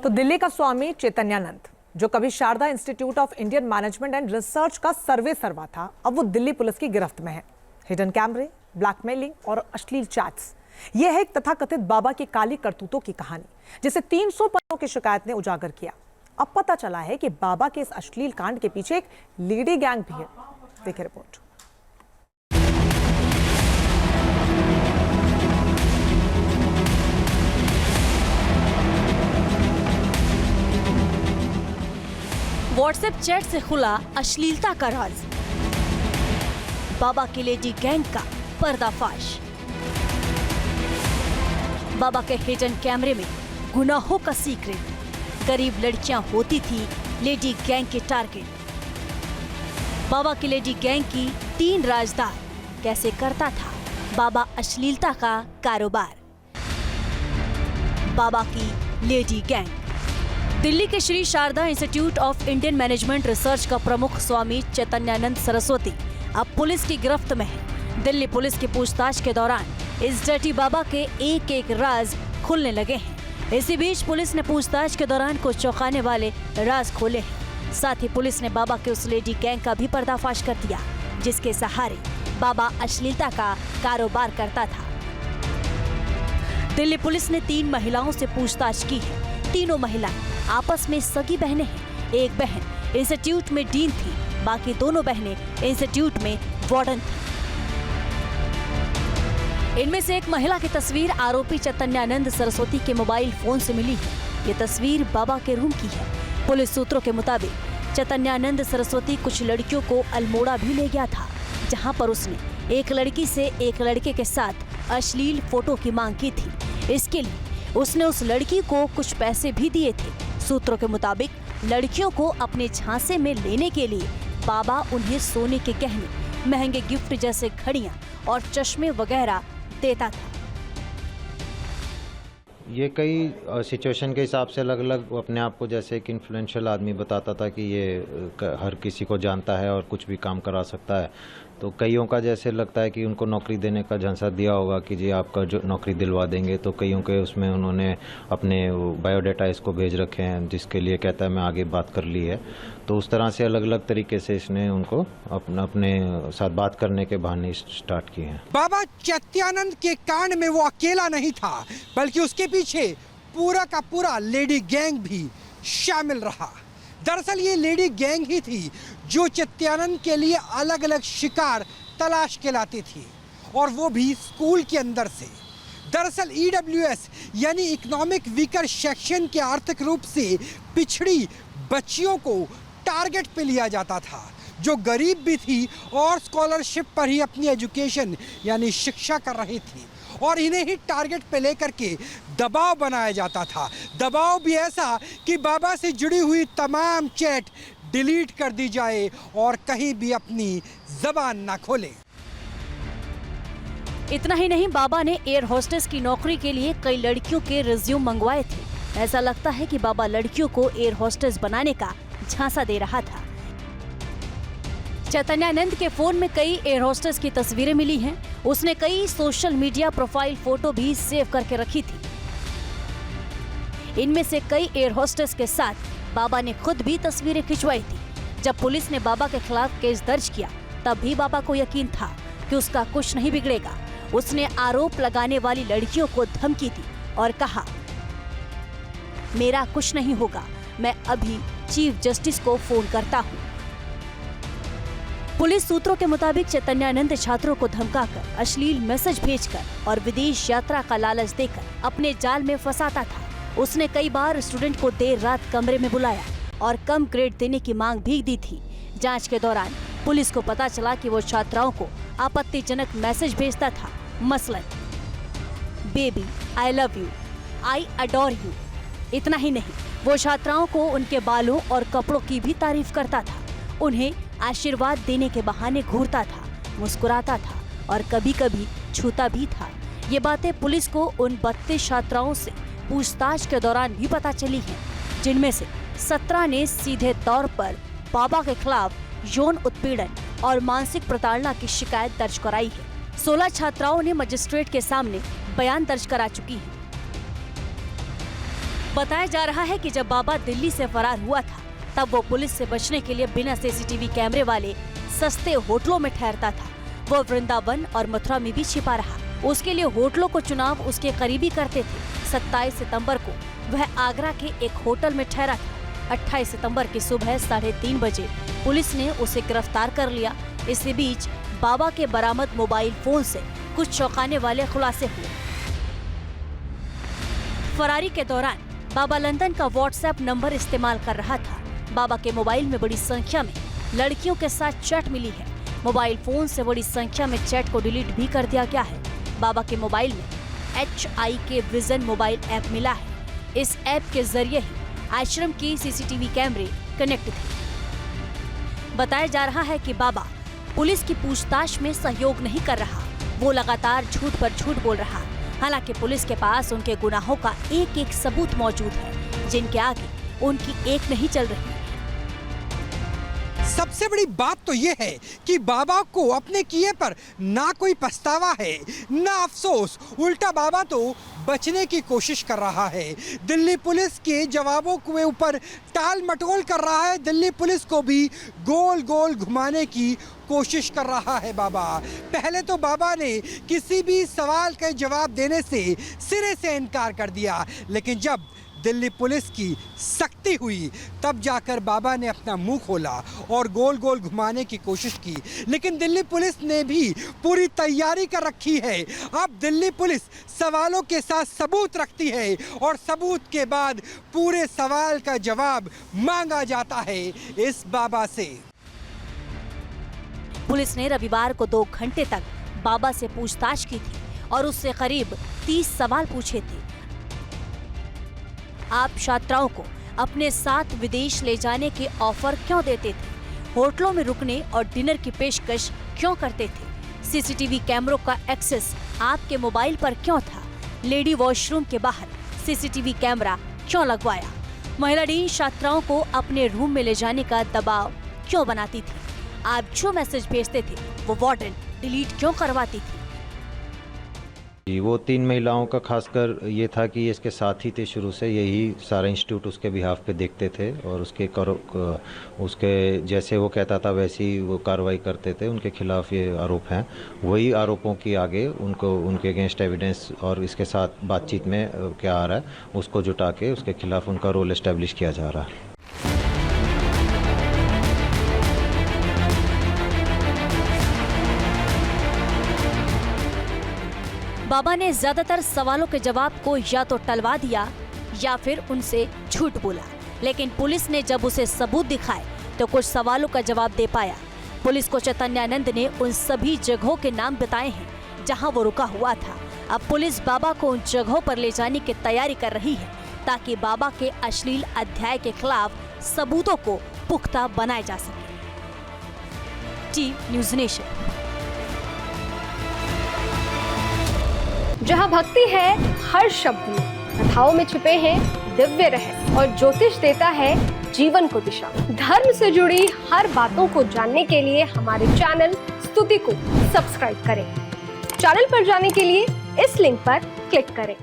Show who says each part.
Speaker 1: तो दिल्ली का स्वामी चैतन्यानंद, जो कभी Sharda institute of Indian management and research का सर्वे सर्वा था, अब वो दिल्ली पुलिस की गिरफ्त में है। हिडन कैमरे, ब्लैकमेलिंग और अश्लील चैट्स, यह है एक तथाकथित बाबा की काली करतूतों की कहानी, जिसे 300 पन्नों की शिकायत ने उजागर किया। अब पता चला है कि बाबा के इस अश्लील कांड के पीछे एक लेडी गैंग भी है। देखिए रिपोर्ट।
Speaker 2: व्हाट्सएप चैट से खुला अश्लीलता का राज, बाबा की लेडी गैंग का पर्दाफाश। बाबा के हिडन कैमरे में गुनाहों का सीक्रेट, गरीब लड़कियां होती थी लेडी गैंग के टारगेट। बाबा की लेडी गैंग की 3 राजदार, कैसे करता था बाबा अश्लीलता का कारोबार। बाबा की लेडी गैंग। दिल्ली के Shri Sharda institute of Indian management research का प्रमुख स्वामी चैतन्यानंद सरस्वती अब पुलिस की गिरफ्त में है। दिल्ली पुलिस की पूछताछ के दौरान इस डर्टी बाबा के एक राज खुलने लगे हैं। इसी बीच पुलिस ने पूछताछ के दौरान कुछ चौंकाने वाले राज खोले हैं। साथ ही पुलिस ने बाबा के उस लेडी गैंग का भी पर्दाफाश कर दिया, जिसके सहारे बाबा अश्लीलता का कारोबार करता था। दिल्ली पुलिस ने 3 महिलाओं से पूछताछ की है। तीनों महिलाएं आपस में सगी बहनें हैं। एक बहन इंस्टीट्यूट में डीन थी, बाकी दोनों बहनें इंस्टीट्यूट में वार्डन थी। इनमें से एक महिला की तस्वीर आरोपी चैतन्यानंद सरस्वती के मोबाइल फोन से मिली है। ये तस्वीर बाबा के रूम की है। पुलिस सूत्रों के मुताबिक चैतन्यानंद सरस्वती कुछ लड़कियों को अल्मोड़ा भी ले गया था, जहां पर उसने एक लड़की से एक लड़के के साथ अश्लील फोटो की मांग की थी। इसके लिए उसने उस लड़की को कुछ पैसे भी दिए थे। सूत्रों के मुताबिक लड़कियों को अपने झांसे में लेने के लिए बाबा उन्हें सोने के गहने, महंगे गिफ्ट जैसे घड़ियां और चश्मे वगैरह देता था।
Speaker 3: ये कई सिचुएशन के हिसाब से अलग अलग अपने आप को जैसे एक इन्फ्लुएंशियल आदमी बताता था कि ये हर किसी को जानता है और कुछ भी काम करा सकता है। तो कईयों का जैसे लगता है कि उनको नौकरी देने का झांसा दिया होगा कि जी आपका जो नौकरी दिलवा देंगे, तो कईयों के उसमें उन्होंने अपने बायोडाटा इसको भेज रखे हैं, जिसके लिए कहता है मैं आगे बात कर ली है। तो उस तरह से अलग अलग तरीके से इसने उनको अपने साथ बात करने के बहाने स्टार्ट किए हैं।
Speaker 4: बाबा चैतन्यानंद के कांड में वो अकेला नहीं था, बल्कि उसके पीछे पूरा का पूरा लेडी गैंग भी शामिल रहा। दरअसल ये लेडी गैंग ही थी जो चैतन्यानंद के लिए अलग अलग शिकार तलाश के लाती थी, और वो भी स्कूल के अंदर से। दरअसल EWS यानी इकोनॉमिक वीकर सेक्शन के आर्थिक रूप से पिछड़ी बच्चियों को टारगेट पे लिया जाता था, जो गरीब भी थी और स्कॉलरशिप पर ही अपनी एजुकेशन यानी शिक्षा कर रही थी, और इन्हें ही टारगेट पे लेकर के दबाव बनाया जाता था। दबाव भी ऐसा कि बाबा से जुड़ी हुई तमाम चैट डिलीट कर दी जाए और कहीं भी अपनी जबान ना खोले।
Speaker 2: इतना ही नहीं, बाबा ने एयर होस्टेस की नौकरी के लिए कई लड़कियों के रिज्यूम मंगवाए थे। ऐसा लगता है कि बाबा लड़कियों को एयर होस्टेस बनाने का झांसा दे रहा था। चैतन्यानंद के फोन में कई एयर होस्टेस की तस्वीरें मिली हैं। उसने कई सोशल मीडिया प्रोफाइल फोटो भी सेव करके रखी थी। इनमें से कई एयर होस्टेस के साथ बाबा ने खुद भी तस्वीरें खिंचवाई थी। जब पुलिस ने बाबा के खिलाफ केस दर्ज किया, तब भी बाबा को यकीन था कि उसका कुछ नहीं बिगड़ेगा। उसने आरोप लगाने वाली लड़कियों को धमकी दी और कहा, मेरा कुछ नहीं होगा, मैं अभी चीफ जस्टिस को फोन करता हूँ। पुलिस सूत्रों के मुताबिक चैतन्यानंद छात्रों को धमकाकर, अश्लील मैसेज भेजकर और विदेश यात्रा का लालच देकर अपने जाल में फंसाता था। उसने कई बार स्टूडेंट को देर रात कमरे में बुलाया और कम ग्रेड देने की मांग भी दी थी। जांच के दौरान पुलिस को पता चला कि वो छात्राओं को आपत्तिजनक मैसेज भेजता था, मसलन baby I love you, I adore you. इतना ही नहीं, वो छात्राओं को उनके बालों और कपड़ों की भी तारीफ करता था। उन्हें आशीर्वाद देने के बहाने घूरता था, मुस्कुराता था और कभी कभी छूता भी था। ये बातें पुलिस को उन 32 छात्राओं से पूछताछ के दौरान भी पता चली हैं, जिनमें से 17 ने सीधे तौर पर बाबा के खिलाफ यौन उत्पीड़न और मानसिक प्रताड़ना की शिकायत दर्ज कराई है। 16 छात्राओं ने मजिस्ट्रेट के सामने बयान दर्ज करा चुकी हैं। बताया जा रहा है कि जब बाबा दिल्ली से फरार हुआ था तब वो पुलिस से बचने के लिए बिना सीसीटीवी कैमरे वाले सस्ते होटलों में ठहरता था। वो वृंदावन और मथुरा में भी छिपा रहा। उसके लिए होटलों को चुनाव उसके करीबी करते थे। 27 सितंबर को वह आगरा के एक होटल में ठहरा था। 28 सितंबर की सुबह 3:30 बजे पुलिस ने उसे गिरफ्तार कर लिया। इसी बीच बाबा के बरामद मोबाइल फोन से कुछ चौंकाने वाले खुलासे हुए। फरारी के दौरान बाबा लंदन का व्हाट्सएप नंबर इस्तेमाल कर रहा था। बाबा के मोबाइल में बड़ी संख्या में लड़कियों के साथ चैट मिली है। मोबाइल फोन से बड़ी संख्या में चैट को डिलीट भी कर दिया गया है। बाबा के मोबाइल में HIK विजन मोबाइल ऐप मिला है। इस ऐप के जरिए ही आश्रम के सीसीटीवी कैमरे कनेक्ट थे। बताया जा रहा है कि बाबा पुलिस की पूछताछ में सहयोग नहीं कर रहा। वो लगातार झूठ पर झूठ बोल रहा। हालांकि पुलिस के पास उनके गुनाहों का एक एक सबूत मौजूद है, जिनके आगे उनकी एक नहीं चल रही।
Speaker 4: सबसे बड़ी बात तो ये है कि बाबा को अपने किए पर ना कोई पछतावा है ना अफसोस। उल्टा बाबा तो बचने की कोशिश कर रहा है। दिल्ली पुलिस के जवाबों के ऊपर टाल मटोल कर रहा है। दिल्ली पुलिस को भी गोल गोल घुमाने की कोशिश कर रहा है बाबा। पहले तो बाबा ने किसी भी सवाल का जवाब देने से सिरे से इनकार कर दिया, लेकिन जब दिल्ली पुलिस की सख्ती हुई तब जाकर बाबा ने अपना मुंह खोला और गोल गोल घुमाने की कोशिश की। लेकिन दिल्ली पुलिस ने भी पूरी तैयारी कर रखी है। अब दिल्ली पुलिस सवालों के साथ सबूत रखती है और सबूत के बाद पूरे सवाल का जवाब मांगा जाता है इस बाबा से।
Speaker 2: पुलिस ने रविवार को 2 घंटे तक बाबा से पूछताछ की थी और उससे करीब 30 सवाल पूछे थे। आप छात्राओं को अपने साथ विदेश ले जाने के ऑफर क्यों देते थे? होटलों में रुकने और डिनर की पेशकश क्यों करते थे? सीसीटीवी कैमरों का एक्सेस आपके मोबाइल पर क्यों था? लेडी वॉशरूम के बाहर सीसीटीवी कैमरा क्यों लगवाया? महिला डीन छात्राओं को अपने रूम में ले जाने का दबाव क्यों बनाती थी? आप जो मैसेज भेजते थे वो वार्डन डिलीट क्यों करवाती थी?
Speaker 3: जी, वो 3 महिलाओं का खासकर ये था कि इसके साथ ही थे शुरू से। यही सारा इंस्टीट्यूट उसके बिहाफ पे देखते थे और उसके जैसे वो कहता था वैसी वो कार्रवाई करते थे। उनके खिलाफ ये आरोप हैं। वही आरोपों की आगे उनके अगेंस्ट एविडेंस और इसके साथ बातचीत में क्या आ रहा है उसको जुटा के उसके खिलाफ उनका रोल एस्टेब्लिश किया जा रहा है।
Speaker 2: बाबा ने ज्यादातर सवालों के जवाब को या तो टलवा दिया या फिर उनसे झूठ बोला, लेकिन पुलिस ने जब उसे सबूत दिखाए तो कुछ सवालों का जवाब दे पाया। पुलिस को चैतन्यानंद ने उन सभी जगहों के नाम बताए हैं जहां वो रुका हुआ था। अब पुलिस बाबा को उन जगहों पर ले जाने की तैयारी कर रही है ताकि बाबा के अश्लील अध्याय के खिलाफ सबूतों को पुख्ता बनाया जा सके। TV news nation.
Speaker 5: जहाँ भक्ति है हर शब्द में, कथाओं में छुपे हैं दिव्य रहस्य और ज्योतिष देता है जीवन को दिशा। धर्म से जुड़ी हर बातों को जानने के लिए हमारे चैनल स्तुति को सब्सक्राइब करें। चैनल पर जाने के लिए इस लिंक पर क्लिक करें।